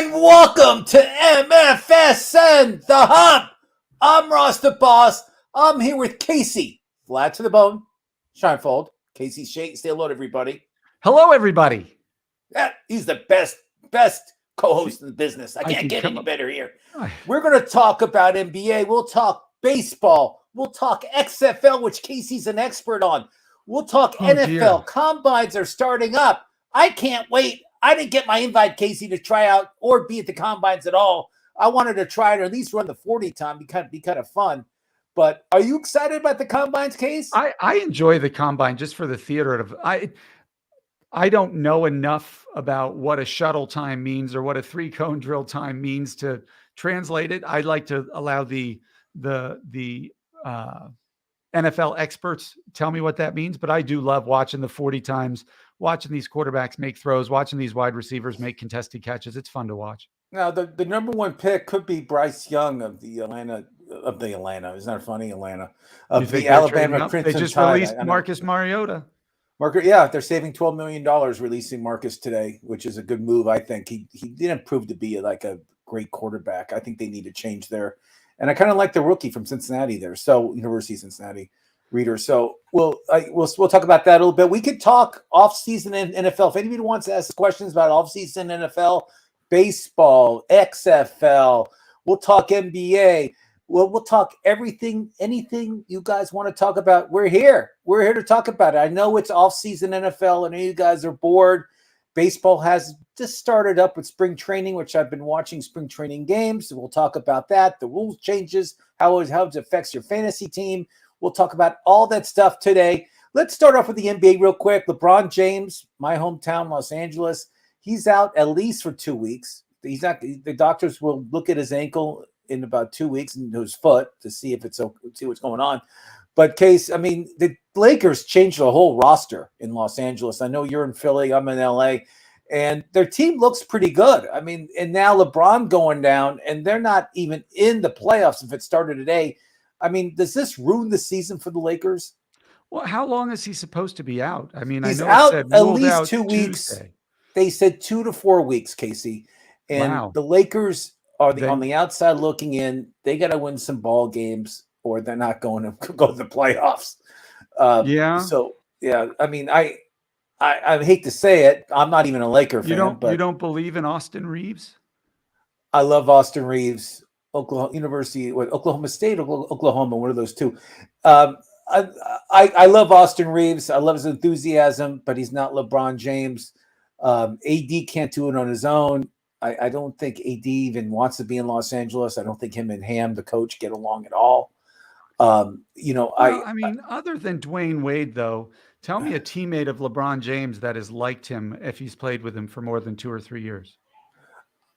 And welcome to MFSN, The Hump. I'm Ross the Boss. I'm here with Kasey. Vlad to the bone. Shienvold. Kasey, say hello to everybody. Hello, everybody. Yeah, he's the best co-host in the business. I can't get any better here. We're going to talk about NBA. We'll talk baseball. We'll talk XFL, which Kasey's an expert on. We'll talk NFL. Dear. Combines are starting up. I can't wait. I didn't get my invite, Kasey, to try out or be at the combines at all. I wanted to try it or at least run the 40 time. Be kind of fun. But are you excited about the combines, Case? I enjoy the combine just for the theater of I don't know enough about what a shuttle time means or what a 3-cone drill time means to translate it. I'd like to allow the NFL experts tell me what that means, but I do love watching the 40 times, watching these quarterbacks make throws, watching these wide receivers make contested catches. It's fun to watch. Now, the number one pick could be Bryce Young of the Atlanta. Isn't that funny? Atlanta. Of the Alabama Crimson Tide. They just released Marcus Mariota. They're saving $12 million releasing Marcus today, which is a good move, I think. He didn't prove to be like a great quarterback. I think they need to change there. And I kind of like the rookie from Cincinnati there. So University of Cincinnati reader. So we'll talk about that a little bit. We could talk off-season in NFL. If anybody wants to ask questions about off-season NFL, baseball, XFL, we'll talk NBA. We'll talk everything, anything you guys want to talk about. We're here. We're here to talk about it. I know it's off-season NFL. I know you guys are bored. Baseball has just started up with spring training, which I've been watching spring training games. We'll talk about that, the rules changes, how it affects your fantasy team. We'll talk about all that stuff today. Let's start off with the NBA real quick. LeBron James, my hometown, Los Angeles, he's out at least for 2 weeks. He's not. The doctors will look at his ankle in about 2 weeks and his foot to see if it's okay, see what's going on. But Case, I mean, the Lakers changed the whole roster in Los Angeles. I know you're in Philly, I'm in LA, and their team looks pretty good. I mean, and now LeBron going down, and they're not even in the playoffs if it started today. I mean, does this ruin the season for the Lakers? Well, how long is he supposed to be out? I mean, he's I know out it said at least 2 weeks. Tuesday. They said 2 to 4 weeks, Kasey. And the Lakers are on the outside looking in. They got to win some ball games, or they're not going to go to the playoffs. So yeah, I mean, I hate to say it. I'm not even a Laker fan. You don't believe in Austin Reeves? I love Austin Reeves. Oklahoma State, Oklahoma, one of those two. I love Austin Reeves. I love his enthusiasm, but he's not LeBron James. AD can't do it on his own. I don't think AD even wants to be in Los Angeles. I don't think him and Ham, the coach, get along at all. I mean, other than Dwayne Wade, though, tell me a teammate of LeBron James that has liked him if he's played with him for more than 2 or 3 years.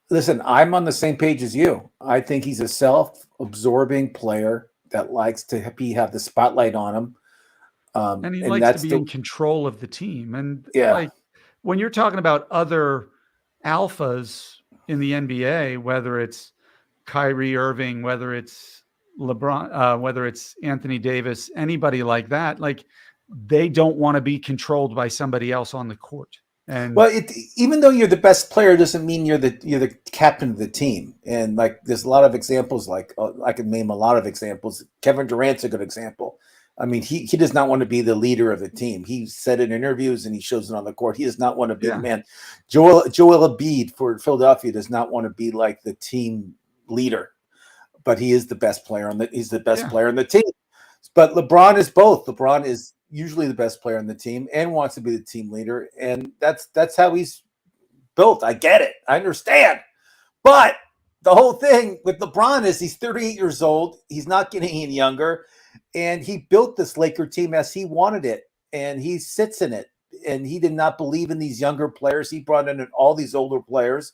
Listen, I'm on the same page as you. I think he's a self-absorbing player that likes to have the spotlight on him. And he likes to be in control of the team. And like when you're talking about other alphas in the NBA, whether it's Kyrie Irving, whether it's LeBron, whether it's Anthony Davis, anybody like that, like they don't want to be controlled by somebody else on the court. And even though you're the best player doesn't mean you're the captain of the team. And like there's a lot of examples, like I can name a lot of examples. Kevin Durant's a good example. I mean, he does not want to be the leader of the team. He said in interviews and he shows it on the court. He does not want to be the man. Joel Embiid for Philadelphia does not want to be like the team leader, but he is the best player he's the best player on the team. But LeBron is both. LeBron is usually the best player on the team and wants to be the team leader. And that's how he's built. I get it. I understand. But the whole thing with LeBron is he's 38 years old. He's not getting any younger. And he built this Laker team as he wanted it. And he sits in it. And he did not believe in these younger players. He brought in all these older players,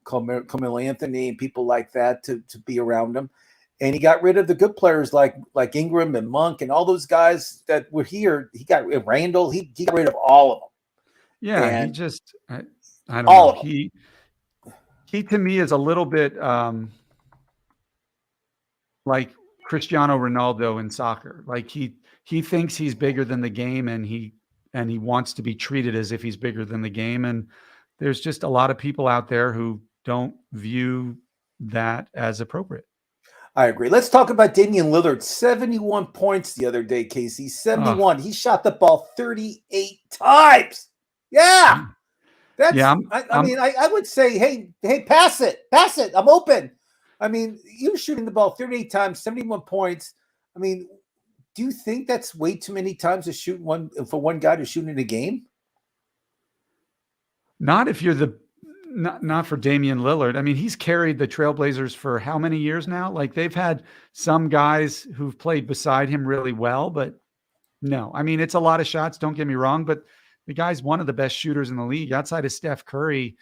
Carmelo Anthony and people like that to be around him. And he got rid of the good players like Ingram and Monk and all those guys that were here. He got Randall. He got rid of all of them. Yeah, and he just I don't know. He to me is a little bit like Cristiano Ronaldo in soccer. Like he thinks he's bigger than the game, and he wants to be treated as if he's bigger than the game. And there's just a lot of people out there who don't view that as appropriate. I agree. Let's talk about Damian Lillard. 71 points the other day, Kasey. 71. He shot the ball 38 times. Yeah. That's, yeah, I mean, I would say, hey, pass it. I'm open. I mean, you shooting the ball 38 times, 71 points. I mean, do you think that's way too many times to shoot for one guy to shoot in a game? Not if you're not for Damian Lillard. I mean, he's carried the Trailblazers for how many years now? Like, they've had some guys who've played beside him really well, but no. I mean, it's a lot of shots, don't get me wrong, but the guy's one of the best shooters in the league. Outside of Steph Curry,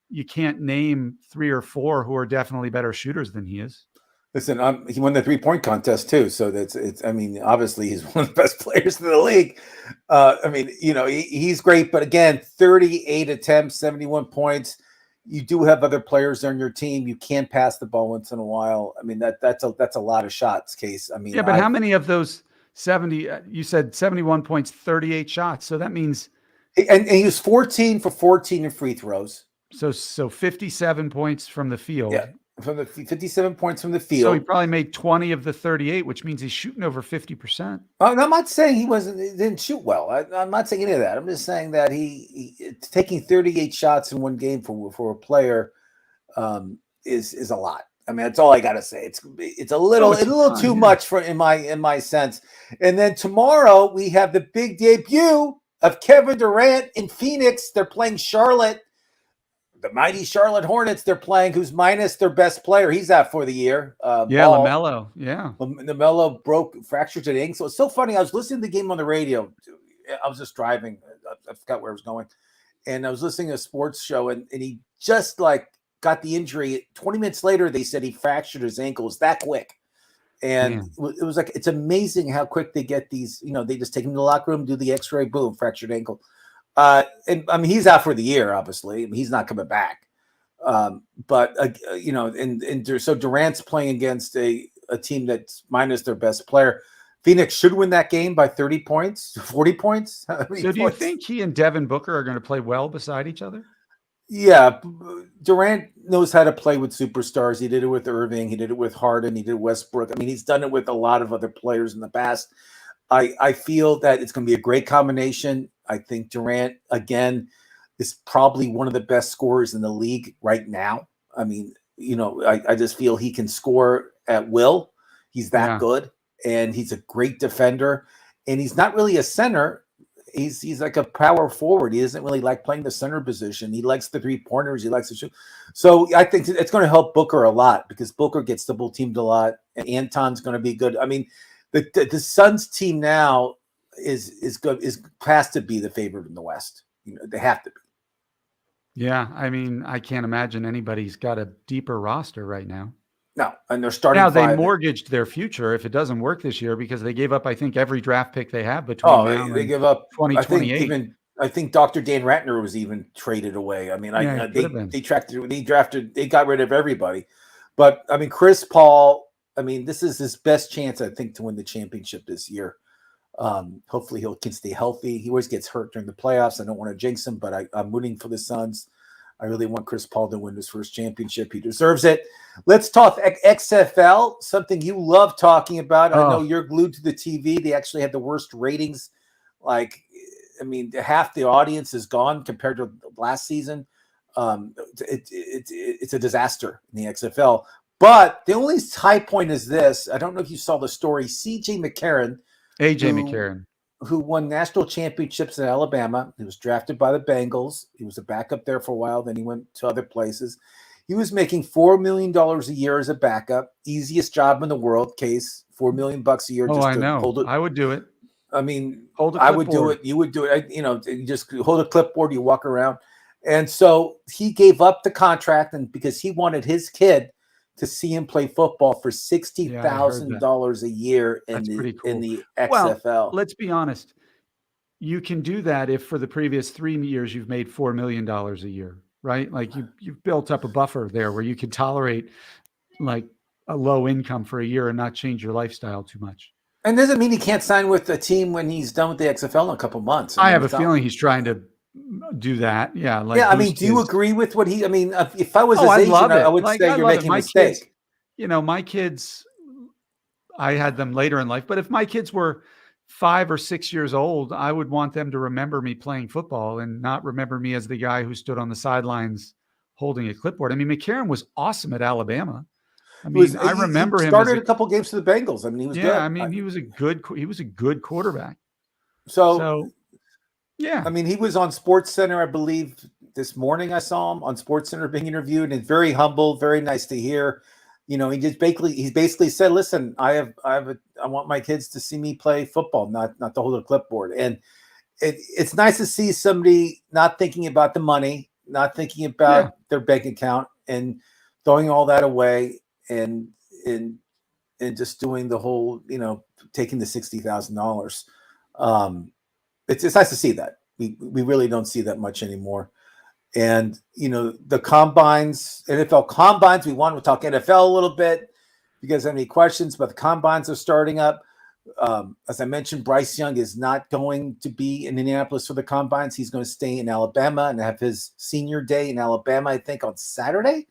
you can't name 3 or 4 who are definitely better shooters than he is. Listen, he won the 3-point contest too, so I mean, obviously he's one of the best players in the league. I mean, you know, he's great, but again, 38 attempts, 71 points. You do have other players on your team. You can pass the ball once in a while. I mean, that's a lot of shots, Case. I mean, yeah, but how many of those 70? You said 71 points, 38 shots. So that means, and he was 14 for 14 in free throws. So 57 points from the field. Yeah. From the 57 points from the field. So he probably made 20 of the 38, which means he's shooting over 50%. I'm not saying he didn't shoot well. I'm not saying any of that. I'm just saying that he taking 38 shots in one game for a player is a lot. I mean, that's all I got to say. It's a little too much in my sense. And then tomorrow we have the big debut of Kevin Durant in Phoenix. They're playing Charlotte. The mighty Charlotte Hornets, they're playing, who's minus their best player. He's out for the year. LaMelo. Yeah. LaMelo fractured an ankle. So it's so funny. I was listening to the game on the radio. I was just driving. I forgot where I was going. And I was listening to a sports show, and he just got the injury. 20 minutes later, they said he fractured his ankle. It was that quick. And it was it's amazing how quick they get these. You know, they just take him to the locker room, do the x-ray, boom, fractured ankle. And I mean, he's out for the year, obviously. I mean, he's not coming back. But you know, so Durant's playing against a team that's minus their best player. Phoenix should win that game by 30 points, 40 points. So do you think he and Devin Booker are going to play well beside each other? Yeah, Durant knows how to play with superstars. He did it with Irving. He did it with Harden. He did Westbrook. I mean, he's done it with a lot of other players in the past. I feel that it's going to be a great combination. I think Durant, again, is probably one of the best scorers in the league right now. I mean, you know, I just feel he can score at will. He's that good, and he's a great defender. And he's not really a center. He's like a power forward. He doesn't really like playing the center position. He likes the 3-pointers. He likes to shoot. So I think it's going to help Booker a lot because Booker gets double teamed a lot, and Anton's going to be good. I mean, the Suns team now is good, has to be the favorite in the West. You know, they have to be. Yeah, I mean, I can't imagine anybody's got a deeper roster right now. No, and they're starting. Now they mortgaged their future if it doesn't work this year because they gave up, I think, every draft pick they have between now they give up 2028. I think Dr. Dan Ratner was even traded away. I mean, they got rid of everybody. But I mean, Chris Paul. I mean, this is his best chance, I think, to win the championship this year. Hopefully he can stay healthy. He always gets hurt during the playoffs. I don't want to jinx him, but I'm rooting for the Suns. I really want Chris Paul to win his first championship. He deserves it. Let's talk XFL, something you love talking about. I know you're glued to the TV. They actually had the worst ratings. I mean, half the audience is gone compared to last season. It's a disaster in the XFL. But the only high point is this. I don't know if you saw the story. AJ McCarron, who won national championships in Alabama. He was drafted by the Bengals. He was a backup there for a while. Then he went to other places. He was making $4 million a year as a backup. Easiest job in the world. Case $4 million a year. I know. Hold it. I would do it. I mean, I would do it. You would do it. You just hold a clipboard. You walk around. And so he gave up the contract, and because he wanted his kid to see him play football for $60,000 a year in the XFL. Well, let's be honest. You can do that if for the previous 3 years you've made $4 million a year, right? Like you've built up a buffer there where you can tolerate like a low income for a year and not change your lifestyle too much. And doesn't mean he can't sign with a team when he's done with the XFL in a couple months. I have a feeling he's trying to do that. Yeah. Like, yeah. I mean, do you agree with what he? I mean, if I was his agent, I would say you're making a mistake. Kids, my kids, I had them later in life, but if my kids were 5 or 6 years old, I would want them to remember me playing football and not remember me as the guy who stood on the sidelines holding a clipboard. I mean, McCarron was awesome at Alabama. I mean, I remember him. He started a couple games for the Bengals. I mean, he was good. I mean, he was a good quarterback. So yeah. I mean, he was on Sports Center, I believe, this morning. I saw him on Sports Center being interviewed, and very humble, very nice to hear. He basically said, "Listen, I want my kids to see me play football, not to hold a clipboard." And it's nice to see somebody not thinking about the money, not thinking about their bank account, and throwing all that away, and just doing the whole, taking the $60,000. It's nice to see that. We really don't see that much anymore. And, the combines, NFL combines, we want to talk NFL a little bit. If you guys have any questions, but the combines are starting up. As I mentioned, Bryce Young is not going to be in Indianapolis for the combines. He's going to stay in Alabama and have his senior day in Alabama, I think, on Saturday.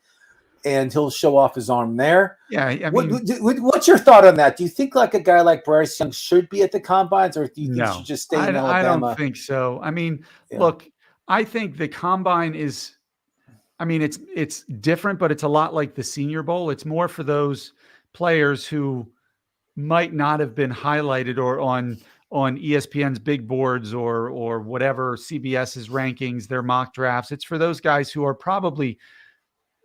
And he'll show off his arm there. Yeah, I mean, what's your thought on that? Do you think like a guy like Bryce Young should be at the combines, or do you think he should just stay in Alabama? I don't think so. I mean, look, I think the combine is, I mean, it's different, but it's a lot like the Senior Bowl. It's more for those players who might not have been highlighted or on ESPN's big boards or whatever, CBS's rankings, their mock drafts. It's for those guys who are probably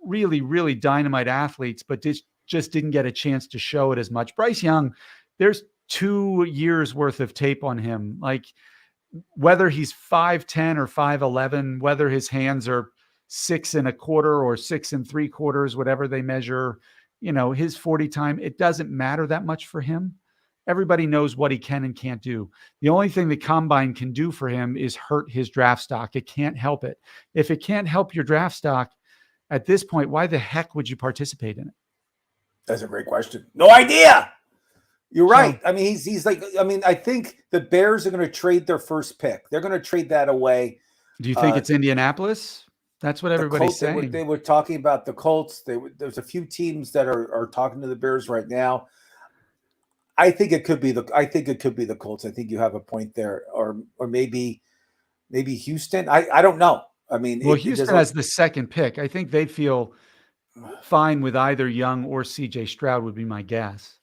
really, really dynamite athletes, but just didn't get a chance to show it as much. Bryce Young, there's 2 years worth of tape on him. Like, whether he's 5'10" or 5'11", whether his hands are 6 1/4 or 6 3/4, whatever they measure, his 40 time, it doesn't matter that much for him. Everybody knows what he can and can't do. The only thing the combine can do for him is hurt his draft stock. It can't help it. If it can't help your draft stock, at this point, why the heck would you participate in it? That's a great question. No idea. You're right. I mean, he's like, I mean, I think the Bears are going to trade their first pick. They're going to trade that away. Do you think it's Indianapolis? That's what everybody's saying. They were talking about the Colts. There's a few teams that are talking to the Bears right now. I think it could be the Colts. I think you have a point there, or maybe Houston. I don't know. I mean, Houston has the second pick. I think they'd feel fine with either Young or CJ Stroud would be my guess.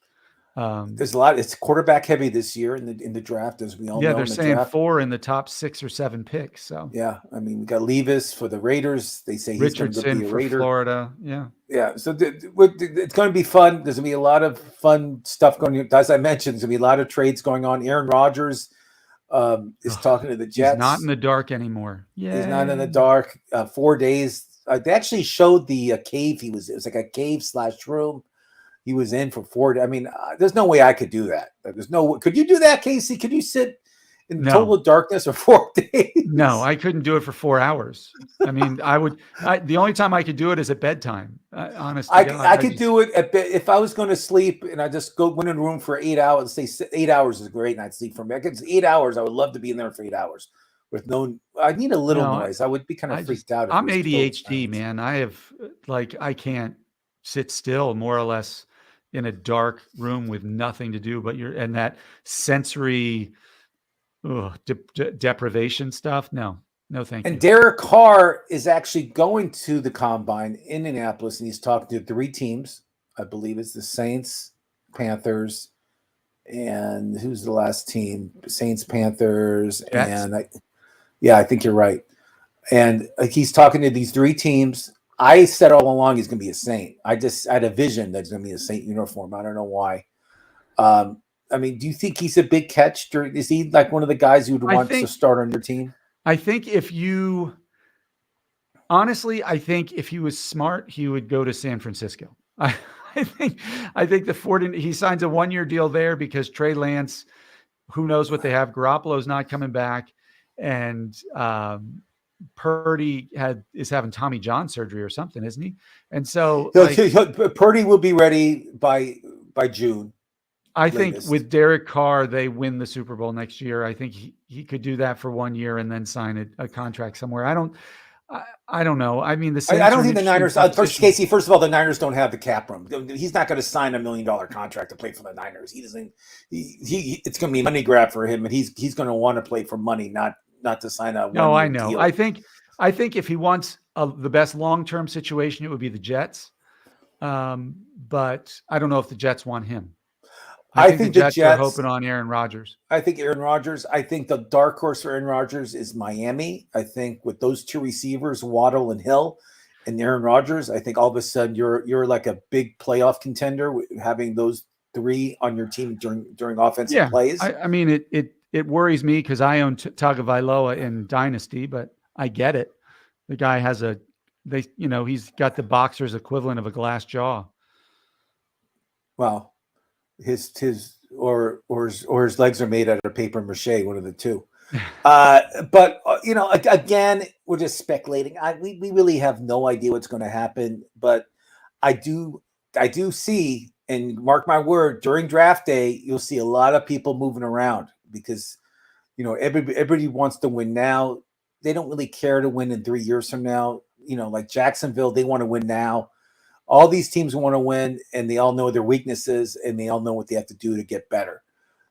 There's a lot. It's quarterback heavy this year in the draft, as we all know. Yeah, they're saying 4 in the top 6 or 7 picks. So yeah, I mean, we got Levis for the Raiders. They say he's going to be a Raider. For Florida. Yeah. So it's going to be fun. There's going to be a lot of fun stuff going on. As I mentioned, there's going to be a lot of trades going on. Aaron Rodgers is talking to the Jets. He's not in the dark anymore. Yeah, he's not in the dark. 4 days. They actually showed the cave he was. It was like a cave / room. He was in for 4 days. I mean, there's no way I could do that. Could you do that, Kasey? Could you sit in total darkness for 4 days? No, I couldn't do it for 4 hours. I mean, the only time I could do it is at bedtime. Honestly, I could do it if I was going to sleep and I just went in a room for 8 hours. Say 8 hours is a great night's sleep for me. I could 8 hours. I would love to be in there for 8 hours with no. I need a little noise. I would be kind of freaked out. I'm ADHD, man. I can't sit still, more or less, in a dark room with nothing to do and that sensory deprivation stuff. No, thank you. And Derek Carr is actually going to the combine in Indianapolis, and he's talking to 3 teams. I believe it's the Saints, Panthers, and who's the last team? Saints, Panthers, Jets. And I think you're right. And he's talking to these 3 teams. I said all along he's going to be a Saint. I had a vision that he's going to be a Saint uniform. I don't know why. I mean, do you think he's a big catch? Is he like one of the guys you would want to start on your team? I think if he was smart, he would go to San Francisco. I think he signs a 1-year deal there because Trey Lance, who knows what they have. Garoppolo's not coming back. And, Purdy is having Tommy John surgery or something, isn't he? And so Purdy will be ready by June. I think with Derek Carr, they win the Super Bowl next year. I think he could do that for 1 year and then sign a contract somewhere. I don't know. I mean, the Saints I don't think the Niners. Kasey, first of all, the Niners don't have the cap room. He's not going to sign $1 million contract to play for the Niners. He doesn't. It's going to be a money grab for him, and he's going to want to play for money, not to sign a. No, I know. Deal. I think if he wants the best long-term situation, it would be the Jets. But I don't know if the Jets want him. I think the Jets are hoping on Aaron Rodgers. I think Aaron Rodgers. I think the dark horse for Aaron Rodgers is Miami. I think with those two receivers, Waddle and Hill, and Aaron Rodgers, I think all of a sudden you're like a big playoff contender having those three on your team during offensive plays. I mean, it worries me because I own Tagovailoa in Dynasty, but I get it. The guy has he's got the boxer's equivalent of a glass jaw. Well. His legs are made out of paper mache, one of the two. But again, we're just speculating. We really have no idea what's going to happen. But I do see, and mark my word, during draft day, you'll see a lot of people moving around because everybody wants to win now. They don't really care to win in 3 years from now. Like Jacksonville, they want to win now. All these teams want to win, and they all know their weaknesses, and they all know what they have to do to get better.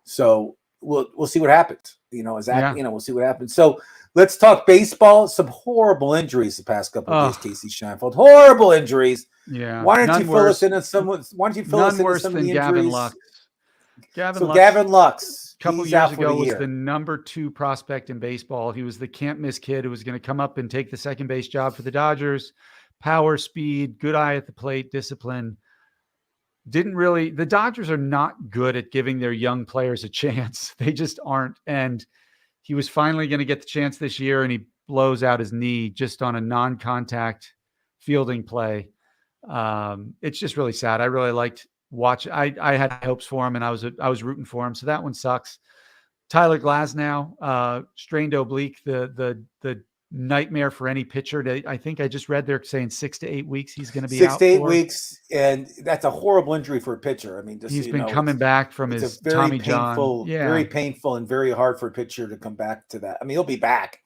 So we'll see what happens. We'll see what happens. So let's talk baseball. Some horrible injuries the past couple of days, Kasey Shienvold. Horrible injuries. Yeah. Why don't you fill us in on some? Why don't you fill us in on some of the injuries? Gavin Lux. Gavin Lux. A couple years ago was the number 2 prospect in baseball. He was the can't miss kid who was going to come up and take the second base job for the Dodgers. Power, speed, good eye at the plate, discipline. The Dodgers are not good at giving their young players a chance. They just aren't. And he was finally going to get the chance this year, and he blows out his knee just on a non-contact fielding play. It's just really sad. I really liked watching. I had hopes for him, and I was rooting for him. So that one sucks. Tyler Glasnow, strained oblique, the nightmare for any pitcher. I think I just read they're saying 6 to 8 weeks he's going to be 6 to 8 weeks, and that's a horrible injury for a pitcher. I mean, he's been coming back from his Tommy John. Very painful and very hard for a pitcher to come back to that. I mean, he'll be back,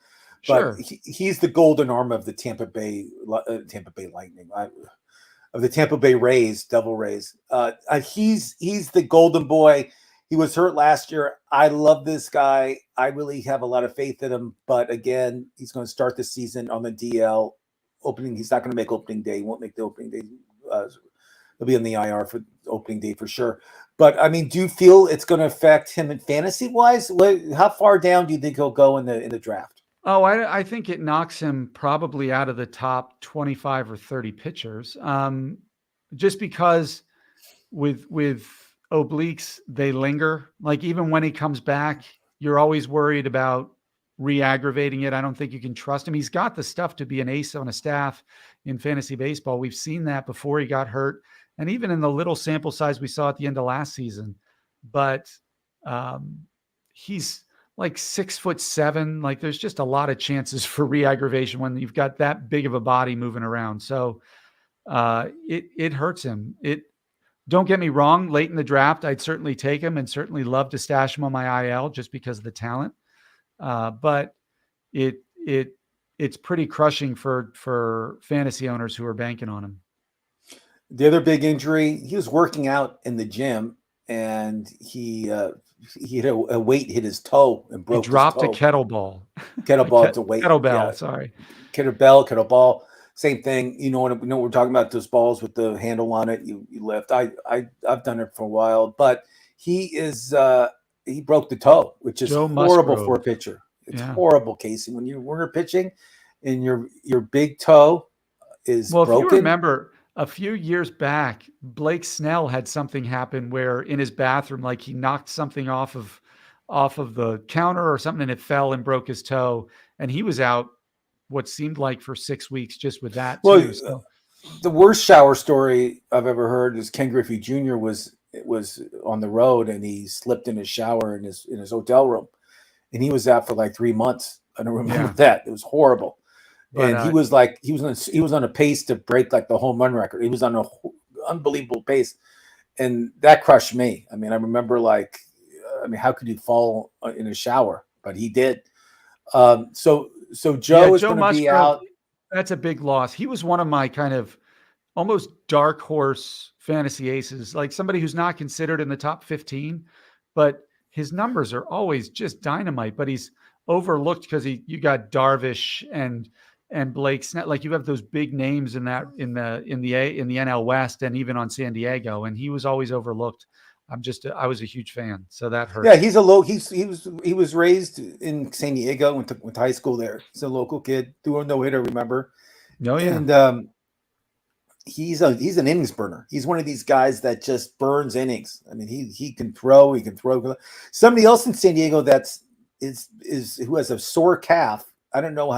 but he's the golden arm of the Tampa Bay Lightning, of the Tampa Bay Rays, Devil Rays. He's the golden boy. He was hurt last year. I love this guy. I really have a lot of faith in him. But again, he's going to start the season on the DL opening. He's not going to make opening day. He won't make the opening day. He'll be on the IR for opening day for sure. But I mean, do you feel it's going to affect him in fantasy wise? How far down do you think he'll go in the draft? Oh, I think it knocks him probably out of the top 25 or 30 pitchers. Just because with obliques, they linger. Like even when he comes back, you're always worried about re-aggravating it. I don't think you can trust him. He's got the stuff to be an ace on a staff in fantasy baseball. We've seen that before he got hurt, and even in the little sample size we saw at the end of last season. But he's like 6'7". Like there's just a lot of chances for re-aggravation when you've got that big of a body moving around. So it hurts him. Don't get me wrong, late in the draft, I'd certainly take him and certainly love to stash him on my IL just because of the talent. But it's pretty crushing for fantasy owners who are banking on him. The other big injury, he was working out in the gym and he had a weight hit his toe and broke his toe. Dropped a kettlebell. Kettlebell to weight. Kettlebell, sorry. Kettlebell. Same thing, we're talking about those balls with the handle on it. You lift. I've done it for a while, but he broke the toe, which is horrible for a pitcher. It's horrible, Kasey. When you're pitching, and your big toe is broken. If you remember, a few years back, Blake Snell had something happen where in his bathroom, like he knocked something off of the counter or something, and it fell and broke his toe, and he was out what seemed like for 6 weeks just with that. Well, the worst shower story I've ever heard is Ken Griffey Jr. was on the road and he slipped in his shower in his hotel room, and he was out for like 3 months. I don't remember that. It was horrible. But, and he was on a pace to break like the home run record. He was on an unbelievable pace, and that crushed me. I mean, I remember how could you fall in a shower? But he did. So Joe is going to be out. That's a big loss. He was one of my kind of almost dark horse fantasy aces, like somebody who's not considered in the top 15, but his numbers are always just dynamite. But he's overlooked because you got Darvish and Blake Snell. Like you have those big names in the NL West and even on San Diego, and he was always overlooked. I was a huge fan, so that hurt. Yeah, he was raised in San Diego, went to high school there. He's a local kid, threw a no-hitter, remember? Oh yeah. And he's an innings burner. He's one of these guys that just burns innings. I mean, he can throw. Somebody else in San Diego who has a sore calf. I don't know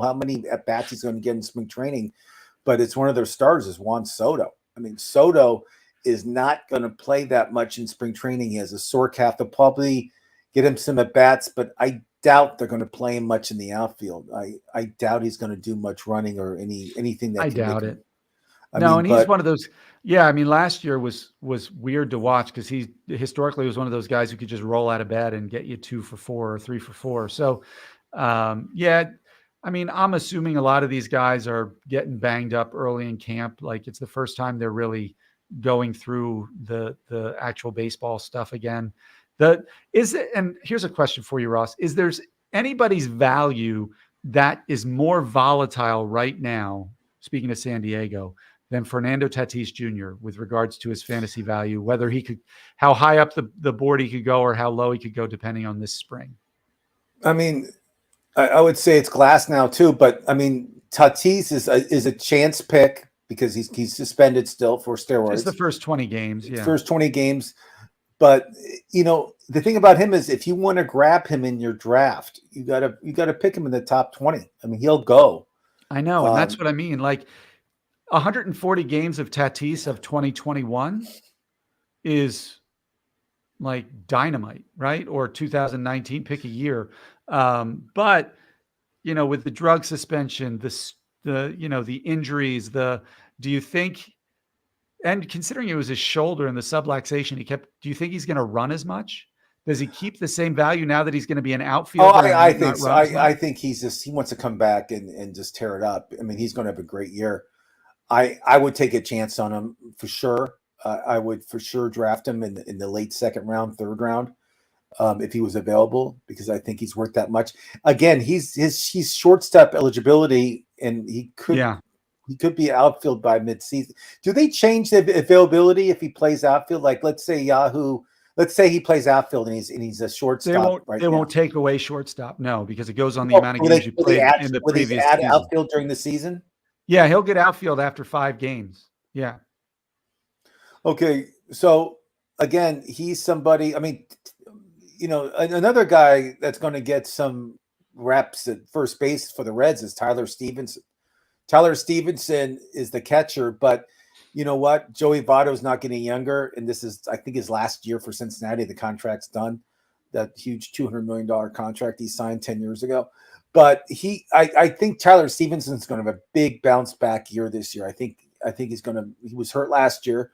how many at bats he's going to get in spring training, but it's one of their stars is Juan Soto. I mean, Soto is not going to play that much in spring training. He has a sore calf. They'll probably get him some at bats, but I doubt they're going to play him much in the outfield. I doubt he's going to do much running or anything that I doubt it. And he's one of those. Yeah, I mean, last year was weird to watch because he historically was one of those guys who could just roll out of bed and get you 2 for 4 or 3 for 4. So, yeah, I mean, I'm assuming a lot of these guys are getting banged up early in camp. Like it's the first time they're really going through the actual baseball stuff again. And here's a question for you, Ross. Is there's anybody's value that is more volatile right now, speaking of San Diego, than Fernando Tatis Jr. with regards to his fantasy value, how high up the board he could go or how low he could go depending on this spring? I mean, I would say it's Glass now too, but I mean, Tatis is a chance pick because he's suspended still for steroids. It's the first 20 games. Yeah. First 20 games. But the thing about him is if you want to grab him in your draft, you gotta pick him in the top 20. I mean, he'll go. I know, and that's what I mean. Like 140 games of Tatis of 2021 is like dynamite, right? Or 2019, pick a year. But with the drug suspension, the injuries, do you think, and considering it was his shoulder and the subluxation do you think he's going to run as much? Does he keep the same value now that he's going to be an outfielder? I think so. I think he wants to come back and just tear it up. I mean, he's going to have a great year. I would take a chance on him for sure. I would for sure draft him in the late second round, third round, if he was available, because I think he's worth that much. Again, he's shortstop eligibility, and he could be outfield by midseason. Do they change the availability if he plays outfield? Like let's say he plays outfield and he's a shortstop. They won't take away shortstop, no, because it goes on the amount of games you played in the previous season. Outfield during the season. Yeah, he'll get outfield after 5 games. Yeah. Okay, so again, he's somebody. I mean, another guy that's going to get some reps at first base for the Reds is Tyler Stevenson. Tyler Stevenson is the catcher, but you know what? Joey Votto's not getting younger, and this is, I think, his last year for Cincinnati. The contract's done. That huge $200 million contract he signed 10 years ago. But I think Tyler Stevenson's going to have a big bounce back year this year. I think he was hurt last year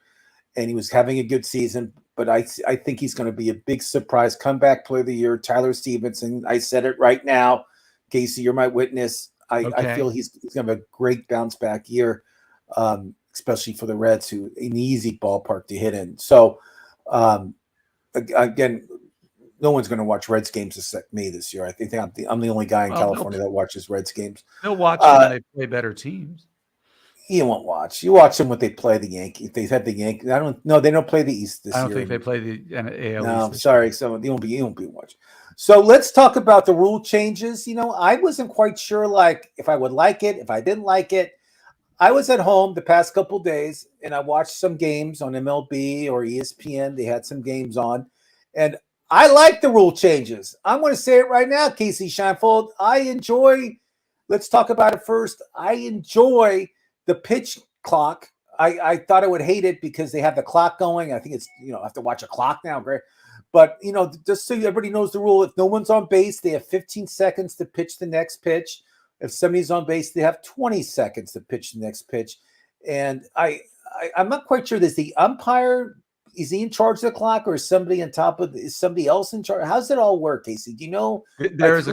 and he was having a good season, but I think he's going to be a big surprise comeback player of the year. Tyler Stevenson. I said it right now. Kasey, you're my witness. I feel he's going to have a great bounce back year, especially for the Reds, who an easy ballpark to hit in. So again, no one's going to watch Reds games except me this year. I think I'm the only guy in California that watches Reds games. They'll watch them when they play better teams. You won't watch. You watch them when they play the Yankees. If they have the Yankees, they don't play the East this year. I don't think they play the AL East. No, sorry. So you won't be watching. So let's talk about the rule changes. I wasn't quite sure, like, if I would like it, if I didn't like it. I was at home the past couple of days, and I watched some games on MLB or ESPN. They had some games on, and I like the rule changes. I'm going to say it right now, Kasey Shienvold. Let's talk about it first. I enjoy the pitch clock. I thought I would hate it because they have the clock going. I think it's, I have to watch a clock now. Great. But, just so everybody knows the rule, if no one's on base, they have 15 seconds to pitch the next pitch. If somebody's on base, they have 20 seconds to pitch the next pitch. And I'm not quite sure. Does the umpire is he in charge of the clock, or is somebody on top of? Is somebody else in charge? How's it all work, Casey? Do you know? There's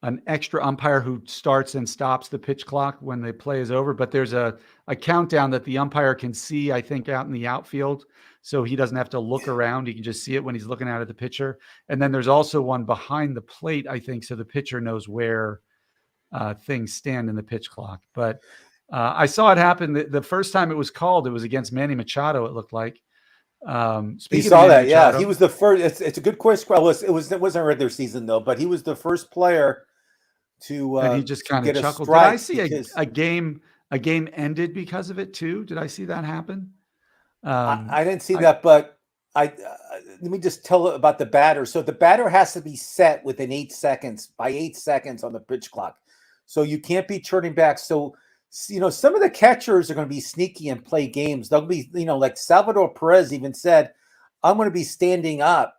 an extra umpire who starts and stops the pitch clock when the play is over, but there's a countdown that the umpire can see, I think, out in the outfield. So he doesn't have to look around. He can just see it when he's looking out at the pitcher. And then there's also one behind the plate, I think, so the pitcher knows where things stand in the pitch clock. But I saw it happen. The first time it was called, it was against Manny Machado, it looked like. He saw that, yeah. He was the first. It's a good question. Well, it wasn't a regular season though, but he was the first player to. And he just kind of chuckled. Did I see a game ended because of it too? Did I see that happen? I didn't see that, but let me just tell about the batter. So the batter has to be set within 8 seconds by 8 seconds on the pitch clock, so you can't be turning back. So some of the catchers are going to be sneaky and play games. They'll be, like Salvador Perez even said, I'm going to be standing up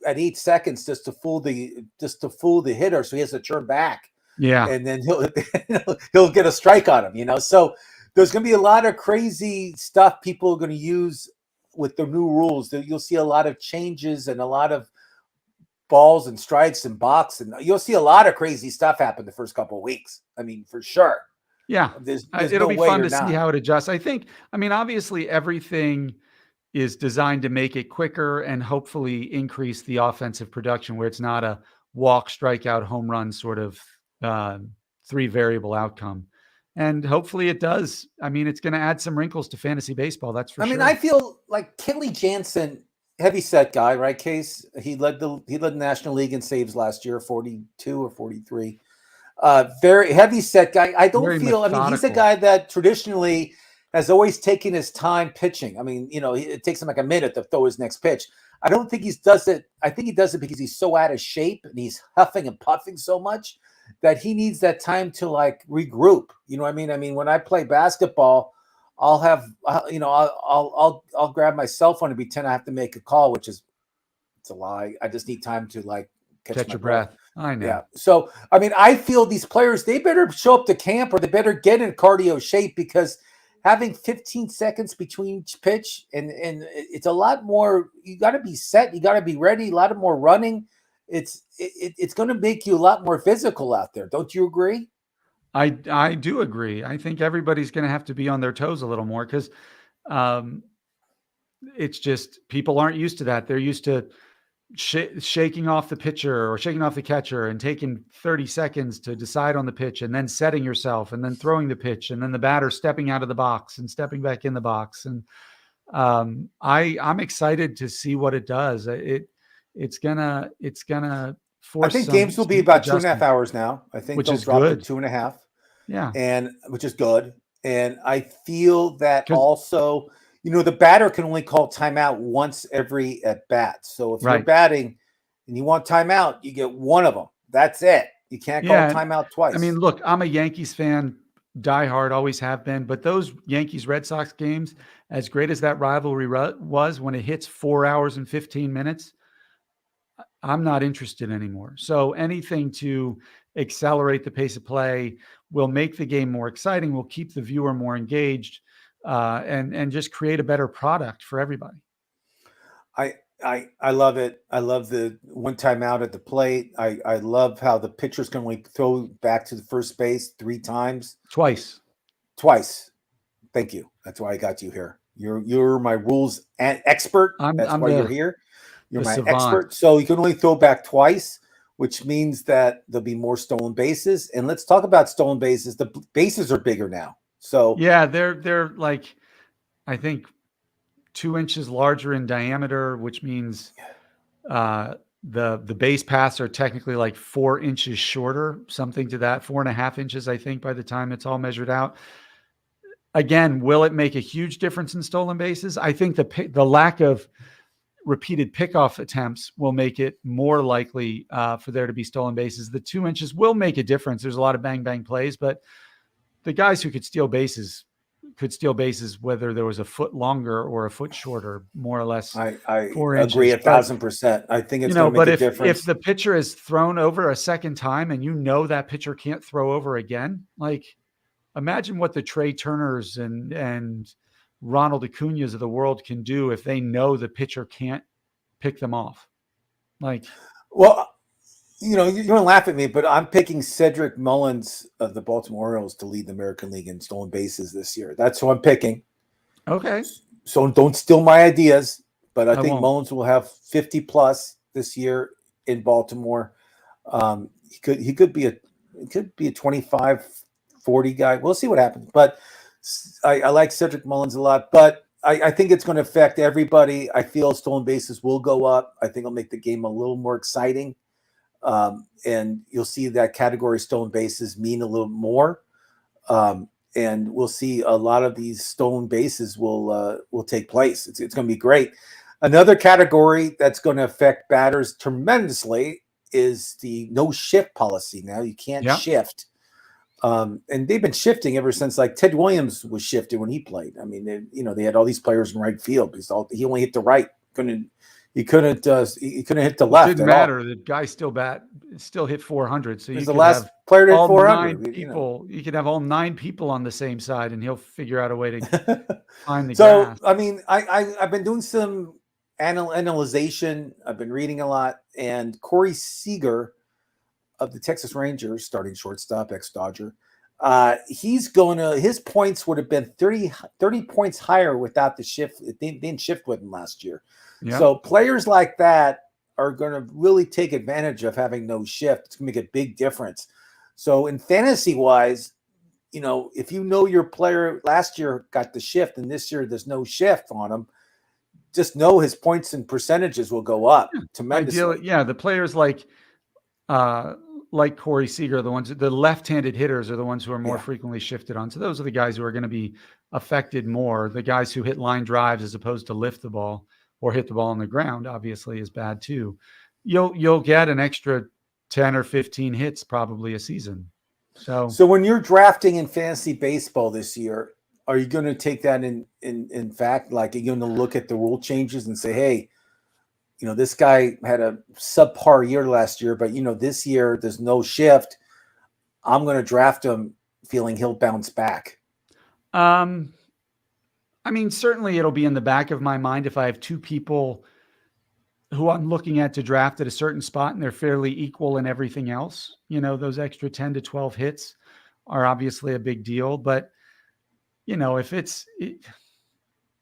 at 8 seconds just to fool the hitter, so he has to turn back. Yeah, and then he'll get a strike on him. So there's going to be a lot of crazy stuff people are going to use with the new rules. You'll see a lot of changes and a lot of balls and strikes and balks, and you'll see a lot of crazy stuff happen the first couple of weeks. I mean, for sure. Yeah, it'll be fun to see how it adjusts. Obviously everything is designed to make it quicker and hopefully increase the offensive production, where it's not a walk, strikeout, home run sort of 3 variable outcome. And hopefully it does. It's going to add some wrinkles to fantasy baseball. That's for sure. I feel like Kenley Jansen, heavy set guy, right, Case? He led the National League in saves last year, 42 or 43. Very heavy set guy. I don't feel. He's a guy that traditionally has always taken his time pitching. It takes him like a minute to throw his next pitch. I don't think he does it. I think he does it because he's so out of shape and he's huffing and puffing so much that he needs that time to like regroup. You know what I mean? When I play basketball, I'll have, I'll grab my cell phone and pretend I have to make a call, it's a lie. I just need time to like catch your breath. I know. Yeah. So, I feel these players, they better show up to camp or they better get in cardio shape, because having 15 seconds between each pitch and it's a lot more. You got to be set. You got to be ready. A lot of more running. It's going to make you a lot more physical out there. Don't you agree? I do agree. I think everybody's going to have to be on their toes a little more, because it's just people aren't used to that. They're used to shaking off the pitcher or shaking off the catcher and taking 30 seconds to decide on the pitch, and then setting yourself and then throwing the pitch, and then the batter stepping out of the box and stepping back in the box. And I'm excited to see what it does. It's gonna force. I think games will be about 2.5 hours now. I think which they'll is drop good. to 2.5. Yeah, and which is good. And I feel that also, the batter can only call timeout once every at bat. So if you're batting and you want timeout, you get one of them. That's it. You can't call timeout twice. Look, I'm a Yankees fan, diehard, always have been. But those Yankees-Red Sox games, as great as that rivalry was, when it hits 4 hours and 15 minutes, I'm not interested anymore. So anything to accelerate the pace of play will make the game more exciting, will keep the viewer more engaged, and just create a better product for everybody. I love it. I love the one time out at the plate. I love how the pitchers can only throw back to the first base 3 times. Twice. Thank you. That's why I got you here. You're my rules expert. That's why you're here. You're my expert. So you can only throw back twice, which means that there'll be more stolen bases. And let's talk about stolen bases. The bases are bigger now. So yeah, they're like, I think 2 inches larger in diameter, which means the base paths are technically like 4 inches shorter, something to that, 4.5 inches, I think, by the time it's all measured out. Again, will it make a huge difference in stolen bases? I think the lack of repeated pickoff attempts will make it more likely for there to be stolen bases. The 2 inches will make a difference. There's a lot of bang bang plays, but the guys who could steal bases whether there was a foot longer or a foot shorter, more or less. I agree 1,000%. I think it's going to make a difference. If the pitcher is thrown over a second time and that pitcher can't throw over again, like imagine what the Trey Turners and Ronald Acuñas of the world can do if they know the pitcher can't pick them off. Like, well, you know, you're going to laugh at me, but I'm picking Cedric Mullins of the Baltimore Orioles to lead the American League in stolen bases this year. That's who I'm picking. Okay. So don't steal my ideas, but I think won't. Mullins will have 50 plus this year in Baltimore. He could be a 25, 40 guy. We'll see what happens. But I like Cedric Mullins a lot, but I think it's going to affect everybody. I feel stolen bases will go up. I think it'll make the game a little more exciting. And you'll see that category stolen bases mean a little more. And we'll see a lot of these stolen bases will take place. It's going to be great. Another category that's going to affect batters tremendously is the no shift policy. Now you can't shift. And they've been shifting ever since, like, Ted Williams was shifted when he played. I mean, they had all these players in right field because he only hit the right. He couldn't hit the left. It didn't matter. The guy still hit 400. So he's the last player to hit 400. You could have all 9 people on the same side, and he'll figure out a way to find the grass. I mean, I've been doing some analyzation. I've been reading a lot, and Corey Seager of the Texas Rangers, starting shortstop, ex-Dodger, his points would have been 30 points higher without the shift. They didn't shift with him last year. Yep. So players like that are going to really take advantage of having no shift. It's going to make a big difference. So in fantasy wise, you know, if you know your player last year got the shift and this year there's no shift on him, just know his points and percentages will go up tremendously. Ideally, the players like Corey Seager, the left-handed hitters are the ones who are more frequently shifted on. So those are the guys who are going to be affected more. The guys who hit line drives as opposed to lift the ball or hit the ball on the ground, obviously, is bad too. You'll get an extra 10 or 15 hits probably a season. So when you're drafting in fantasy baseball this year, are you going to take that in fact? Like, are you going to look at the rule changes and say, hey, you know, this guy had a subpar year last year, but, you know, this year there's no shift. I'm going to draft him feeling he'll bounce back. I mean, certainly it'll be in the back of my mind if I have 2 people who I'm looking at to draft at a certain spot and they're fairly equal in everything else. You know, those extra 10 to 12 hits are obviously a big deal, but, you know, if it's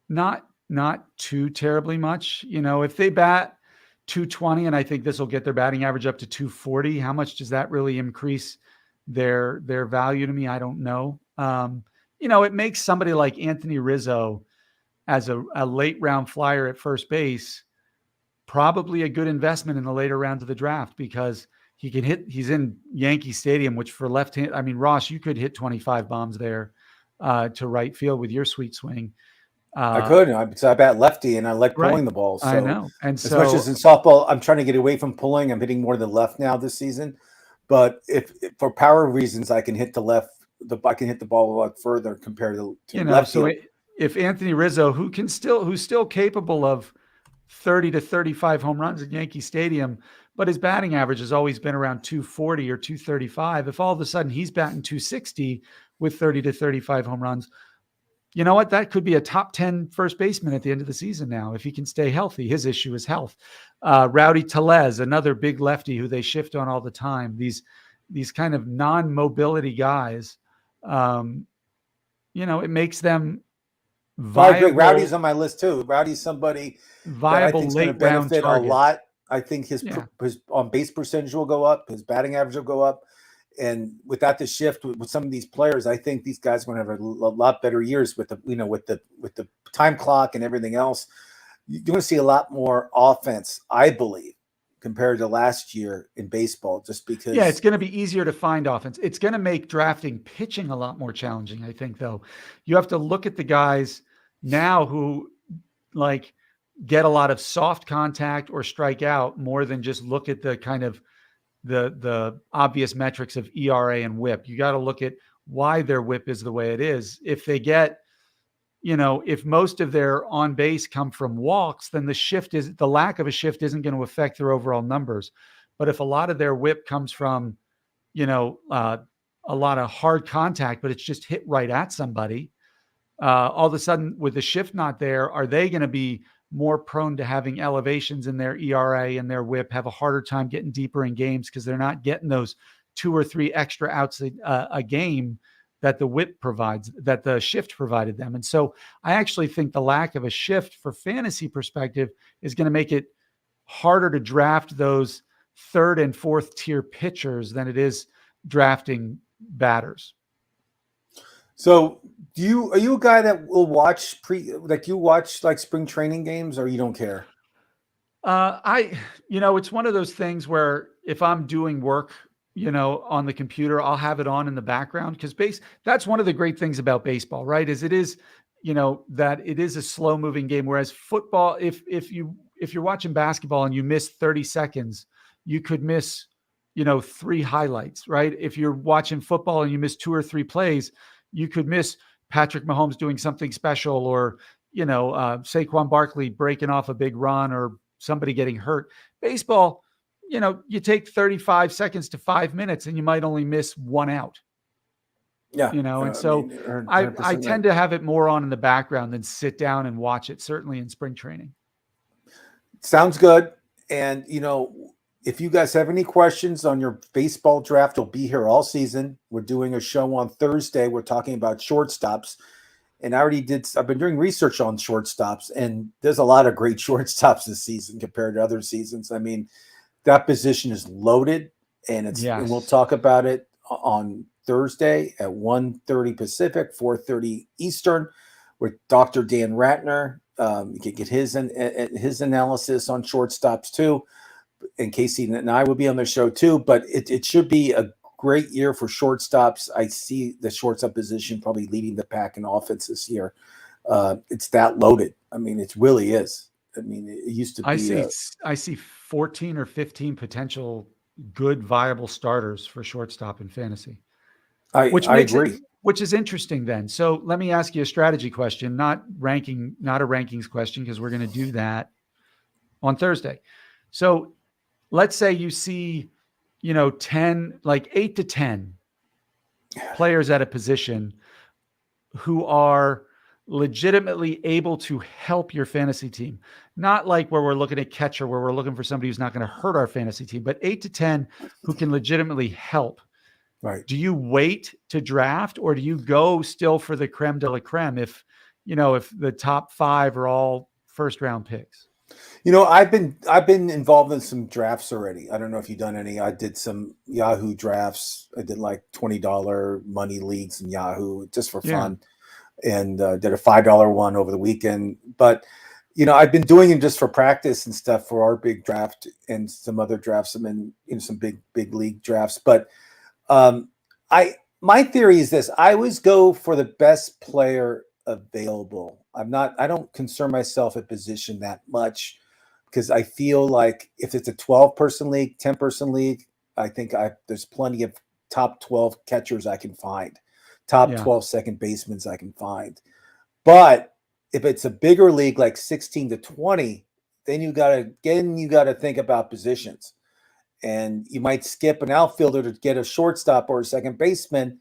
not too terribly much, you know, if they bat 220 and I think this will get their batting average up to 240, how much does that really increase their value to me? I don't know. You know, it makes somebody like Anthony Rizzo as a late round flyer at first base probably a good investment in the later rounds of the draft because he's in Yankee Stadium, which for left-hand, I mean, Ross, you could hit 25 bombs there to right field with your sweet swing. I could, because I bat lefty and I like pulling the ball. So I know. And as much as in softball, I'm trying to get away from pulling. I'm hitting more to the left now this season. But if for power reasons, I can hit the left. I can hit the ball a lot further compared to left. So if Anthony Rizzo, who's still capable of 30 to 35 home runs at Yankee Stadium, but his batting average has always been around 240 or 235. If all of a sudden he's batting 260 with 30 to 35 home runs, you know what? That could be a top 10 first baseman at the end of the season now, if he can stay healthy. His issue is health. Rowdy Tellez, another big lefty who they shift on all the time. These kind of non-mobility guys, you know, it makes them viable. Rowdy's on my list too. Rowdy's somebody viable that I late round benefit target. A lot. I think his on base percentage will go up. His batting average will go up. And without the shift with some of these players, I think these guys are going to have a lot better years with the time clock and everything else. You're going to see a lot more offense, I believe, compared to last year in baseball, just because. Yeah, it's going to be easier to find offense. It's going to make drafting pitching a lot more challenging, I think, though. You have to look at the guys now who like get a lot of soft contact or strike out more than just look at the kind of the obvious metrics of ERA and WHIP. You got to look at why their WHIP is the way it is. If they get, you know, if most of their on base come from walks, then the lack of a shift isn't going to affect their overall numbers. But if a lot of their WHIP comes from, you know, a lot of hard contact, but it's just hit right at somebody. All of a sudden, with the shift not there, are they going to be more prone to having elevations in their ERA and their WHIP, have a harder time getting deeper in games because they're not getting those 2 or 3 extra outs a game that the WHIP provides, that the shift provided them. And so I actually think the lack of a shift for fantasy perspective is going to make it harder to draft those 3rd and 4th tier pitchers than it is drafting batters. So are you a guy that will watch like spring training games, or you don't care? It's one of those things where if I'm doing work, on the computer, I'll have it on in the background, because that's one of the great things about baseball, right? Is it is, that it is a slow moving game. Whereas football, if you're watching basketball and you miss 30 seconds, you could miss, 3 highlights, right? If you're watching football and you miss 2 or 3 plays, you could miss Patrick Mahomes doing something special, or, Saquon Barkley breaking off a big run, or somebody getting hurt. Baseball, you take 35 seconds to 5 minutes and you might only miss 1 out. Yeah. And so I tend to have it more on in the background than sit down and watch it, certainly in spring training. Sounds good. And, if you guys have any questions on your baseball draft, we'll be here all season. We're doing a show on Thursday. We're talking about shortstops. And I've been doing research on shortstops, and there's a lot of great shortstops this season compared to other seasons. I mean, that position is loaded, and and we'll talk about it on Thursday at 1:30 Pacific, 4:30 Eastern, with Dr. Dan Ratner. You can get his analysis on shortstops too. And Kasey and I will be on the show too. But it should be a great year for shortstops. I see the shortstop position probably leading the pack in offense this year. It's that loaded. I mean, it really is. I mean, it used to be. I see 14 or 15 potential good, viable starters for shortstop in fantasy. I agree. Which is interesting then. So let me ask you a strategy question, not a rankings question, because we're going to do that on Thursday. So let's say you see, 8 to 10 players at a position who are legitimately able to help your fantasy team. Not like where we're looking at catcher, where we're looking for somebody who's not going to hurt our fantasy team, but 8 to 10 who can legitimately help. Right. Do you wait to draft, or do you go still for the creme de la creme if the top 5 are all first round picks? I've been involved in some drafts already. I don't know if you've done any. I did some Yahoo drafts. I did like $20 money leagues in Yahoo just for fun, and did a $5 one over the weekend. But I've been doing it just for practice and stuff for our big draft and some other drafts. I'm in some big league drafts. But my theory is this: I always go for the best player available. I don't concern myself at position that much, because I feel like if it's a 12-person league, 10-person league, I think there's plenty of top 12 catchers I can find, top 12 second basemen I can find. But if it's a bigger league, like 16 to 20, then you got to think about positions. And you might skip an outfielder to get a shortstop or a second baseman,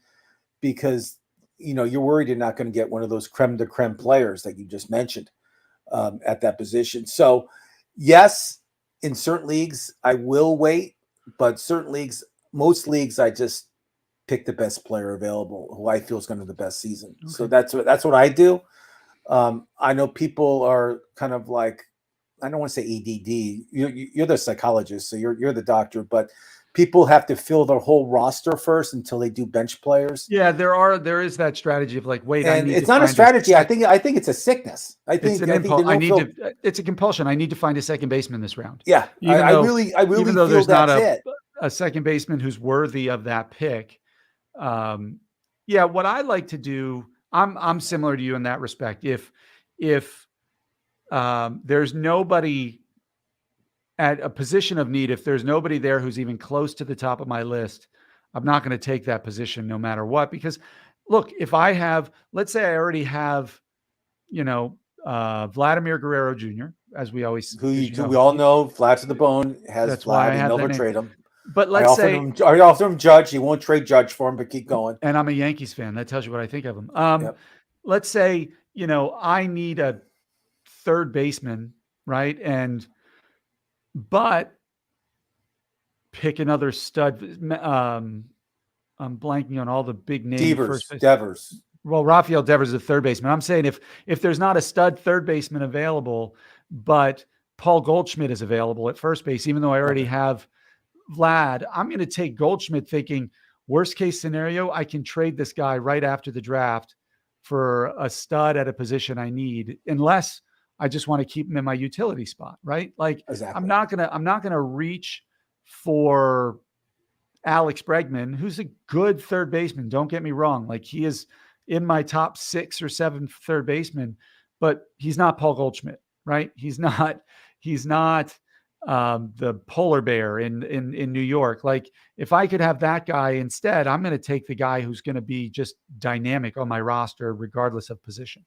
because you're worried you're not going to get one of those creme de creme players that you just mentioned at that position. So yes, in certain leagues I will wait, but most leagues I just pick the best player available who I feel is going to have the best season. Okay. So that's what I do. I know people are kind of like, I don't want to say ADD. You're the psychologist, so you're the doctor, but people have to fill their whole roster first until they do bench players. Yeah, there is that strategy of like, wait, and it's not a strategy. I think it's a sickness. It's a compulsion. I need to find a second baseman this round. Yeah, I really even though feel there's not that's a second baseman who's worthy of that pick. What I like to do, I'm similar to you in that respect. If there's nobody at a position of need, if there's nobody there who's even close to the top of my list, I'm not going to take that position no matter what. Because look, if let's say I already have, Vladimir Guerrero Jr., as we always, who we all know, flat to the bone, has that's Vlad, why I have and never trade him. But let's say I offered him Judge. He won't trade Judge for him, but keep going. And I'm a Yankees fan. That tells you what I think of him. Let's say, I need a third baseman, right? But pick another stud. I'm blanking on all the big names. Devers. Well, Rafael Devers is a third baseman. I'm saying if there's not a stud third baseman available, but Paul Goldschmidt is available at first base, even though I already have Vlad, I'm going to take Goldschmidt thinking worst case scenario, I can trade this guy right after the draft for a stud at a position I need, unless I just want to keep him in my utility spot, right? Like exactly. I'm not going to reach for Alex Bregman, who's a good third baseman. Don't get me wrong. Like he is in my top 6 or 7 third baseman, but he's not Paul Goldschmidt, right? He's not the polar bear in New York. Like if I could have that guy instead, I'm going to take the guy who's going to be just dynamic on my roster, regardless of position.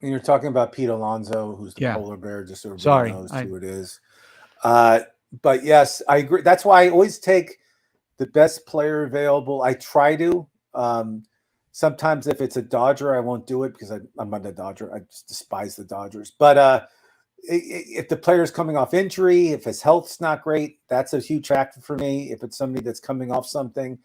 And you're talking about Pete Alonso, who's the polar bear, just so everybody knows who it is. But yes, I agree. That's why I always take the best player available. I try to. Sometimes if it's a Dodger, I won't do it because I'm not a Dodger. I just despise the Dodgers. But if the player's coming off injury, if his health's not great, that's a huge factor for me. If it's somebody that's coming off something,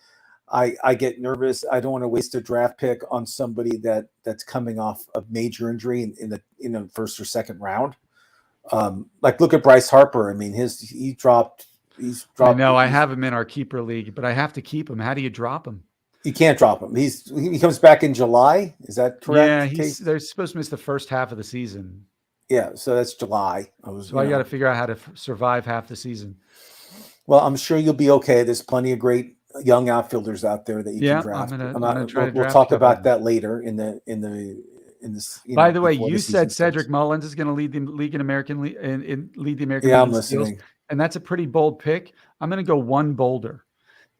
I get nervous. I don't want to waste a draft pick on somebody that's coming off a major injury in the first or second round. Like look at Bryce Harper. I mean, he's dropped. I know. I have him in our keeper league, but I have to keep him. How do you drop him? You can't drop him. He comes back in July. Is that correct? Yeah, they're supposed to miss the first half of the season. Yeah, so that's July. So I got to figure out how to survive half the season. Well, I'm sure you'll be okay. There's plenty of great young outfielders out there that you can draft. We'll talk about that later in this. By the way, you said Cedric Mullins is going to lead the league in American league and lead the American. Yeah, I'm listening. And that's a pretty bold pick. I'm going to go one bolder.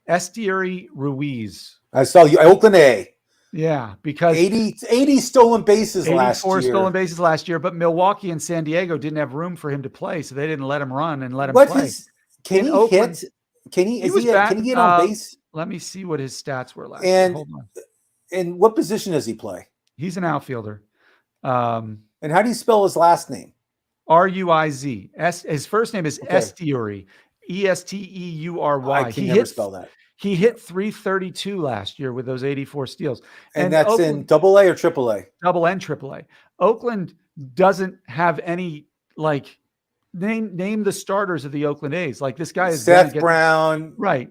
Esteury Ruiz. I saw you, Oakland A. Yeah, because 80 stolen bases last year. 84 stolen bases last year, but Milwaukee and San Diego didn't have room for him to play, so they didn't let him run and let him play. Can he hit? Can he get on base? Let me see what his stats were last year. Hold on. And what position does he play? He's an outfielder. And how do you spell his last name? Ruiz. His first name is Esteury. Esteury. I can never spell that. He hit 332 last year with those 84 steals. And that's Oakland, in Double A or Triple A? Double and Triple A. Oakland doesn't have any, name the starters of the Oakland A's. Like this guy is Seth Brown. Right.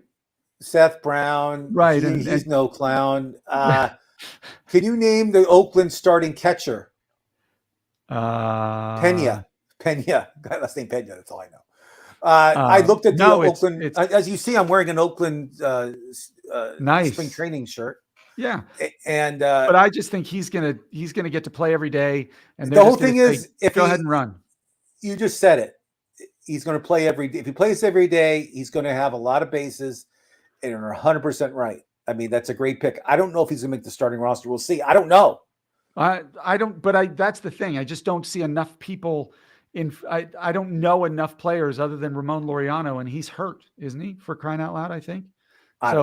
Seth Brown. Right. He's no clown. Can you name the Oakland starting catcher? Pena. Last name Pena. That's all I know. I looked at the Oakland. As you see, I'm wearing an Oakland nice spring training shirt. Yeah, and but I just think he's gonna get to play every day. And the whole thing is, go ahead and run. You just said it. He's going to play every day. If he plays every day, he's going to have a lot of bases, and you're 100% right. I mean, that's a great pick. I don't know if he's going to make the starting roster. We'll see. I don't know. I don't. But that's the thing. I just don't see enough people. I don't know enough players other than Ramon Laureano, and he's hurt, isn't he? For crying out loud, I think. I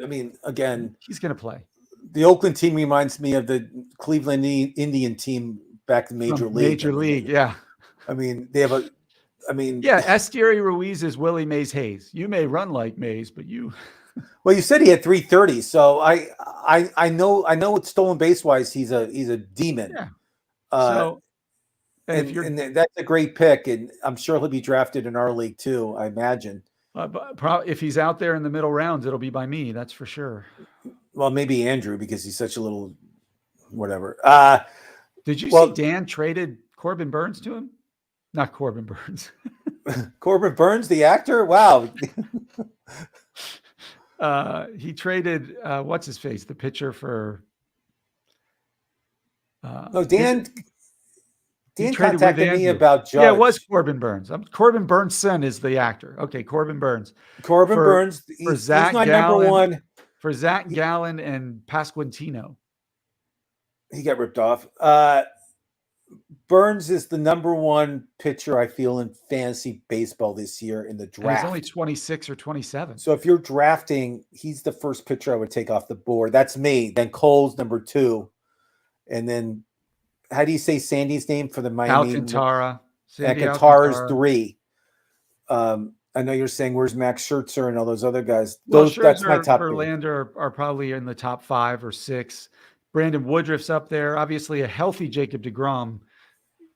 mean, again, he's going to play. The Oakland team reminds me of the Cleveland Indian team back in Major League. Yeah. I mean, they have Esteury Ruiz is Willie Mays Hayes. You may run like Mays, but you. Well, you said he had 330, so I know what stolen base wise, he's a demon. Yeah. And that's a great pick, and I'm sure he'll be drafted in our league too. I imagine. If he's out there in the middle rounds, it'll be by me. That's for sure. Well, maybe Andrew because he's such a little whatever. Did you see Dan traded Corbin Burns to him? Not Corbin Burns. Corbin Burns, the actor. Wow. He traded what's his face, the pitcher for. Dan contacted me about Judge. Yeah, it was Corbin Burns. Corbin Burns' son is the actor. Okay, Corbin Burns. Burns. He's my number one. For Zach Gallen and Pasquantino. He got ripped off. Burns is the #1 pitcher I feel in fantasy baseball this year in the draft. And he's only 26 or 27. So if you're drafting, he's the first pitcher I would take off the board. That's me. Then Cole's #2. And then, how do you say Sandy's name for the Miami? Alcantara. Alcantara's 3. I know you're saying, where's Max Scherzer and all those other guys? That's my top. Verlander are probably in the top 5 or 6. Brandon Woodruff's up there. Obviously, a healthy Jacob deGrom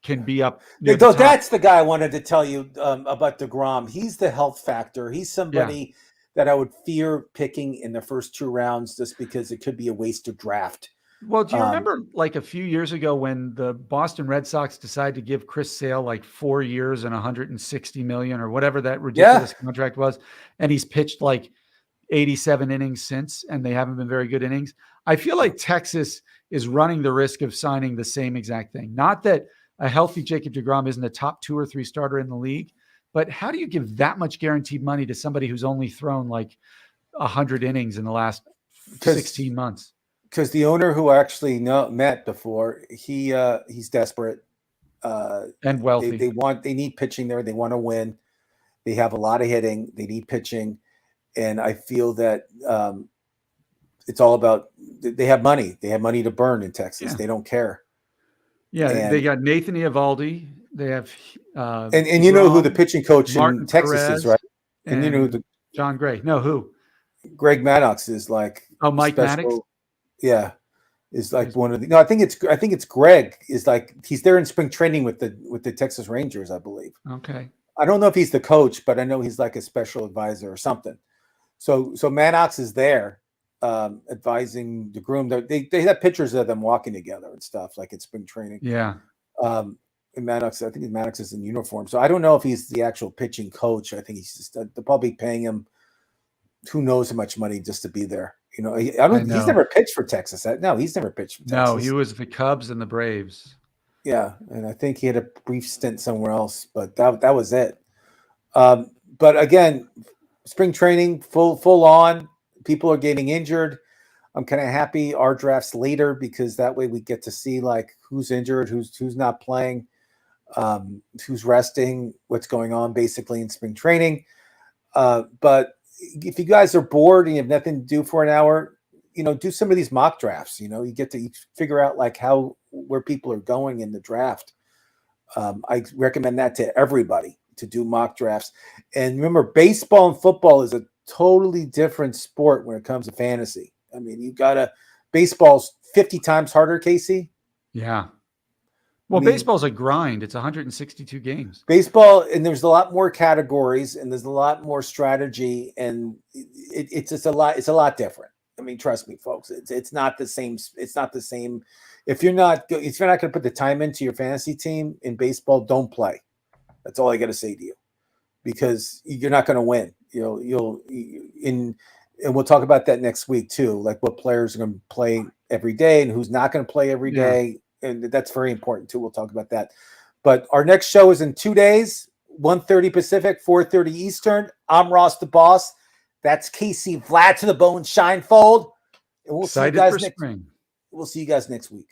can be up. That's the guy I wanted to tell you about deGrom. He's the health factor. He's somebody that I would fear picking in the first 2 rounds just because it could be a wasted draft. Well, do you remember like a few years ago when the Boston Red Sox decided to give Chris Sale like 4 years and $160 million or whatever that ridiculous contract was, and he's pitched like 87 innings since, and they haven't been very good innings? I feel like Texas is running the risk of signing the same exact thing. Not that a healthy Jacob deGrom isn't a top 2 or 3 starter in the league, but how do you give that much guaranteed money to somebody who's only thrown like 100 innings in the last 16 months? Because the owner who I actually met before, he's desperate and wealthy. They need pitching there. They want to win. They have a lot of hitting. They need pitching, and I feel that it's all about they have money. They have money to burn in Texas. They don't care. Yeah, and they got Nathan Eovaldi. They have and you know who the pitching coach in Texas is, right? And you know who John Gray. No, who? Greg Maddox is like. Oh, Mike Maddox. Yeah, is like one of the. No, I think it's Greg is like he's there in spring training with the Texas Rangers, I believe. Okay. I don't know if he's the coach, but I know he's like a special advisor or something. So Maddox is there, advising deGrom. They have pictures of them walking together and stuff like in spring training. Yeah. And Maddox, I think Maddox is in uniform, so I don't know if he's the actual pitching coach. I think he's just they're probably paying him. Who knows how much money just to be there? You know, he's never pitched for Texas. No, he's never pitched for Texas. No, he was the Cubs and the Braves. Yeah, and I think he had a brief stint somewhere else, but that was it. But again, spring training, full on. People are getting injured. I'm kind of happy our draft's later because that way we get to see like who's injured, who's not playing, who's resting, what's going on basically in spring training. But if you guys are bored and you have nothing to do for an hour, do some of these mock drafts. You get to figure out like where people are going in the draft. I recommend that to everybody to do mock drafts. And remember, baseball and football is a totally different sport when it comes to fantasy. I mean, baseball's 50 times harder, Kasey. Yeah. Well, baseball's a grind. It's 162 games. Baseball, and there's a lot more categories, and there's a lot more strategy, and it's just a lot. It's a lot different. I mean, trust me, folks. It's not the same. It's not the same. If you're not going to put the time into your fantasy team in baseball, don't play. That's all I got to say to you, because you're not going to win. And we'll talk about that next week too. Like what players are going to play every day and who's not going to play every day. And that's very important too. We'll talk about that. But our next show is in 2 days, 1:30 Pacific, 4:30 Eastern. I'm Ross the Boss. That's Kasey, Vlad to the bone, Shienvold. And we'll see you guys next week.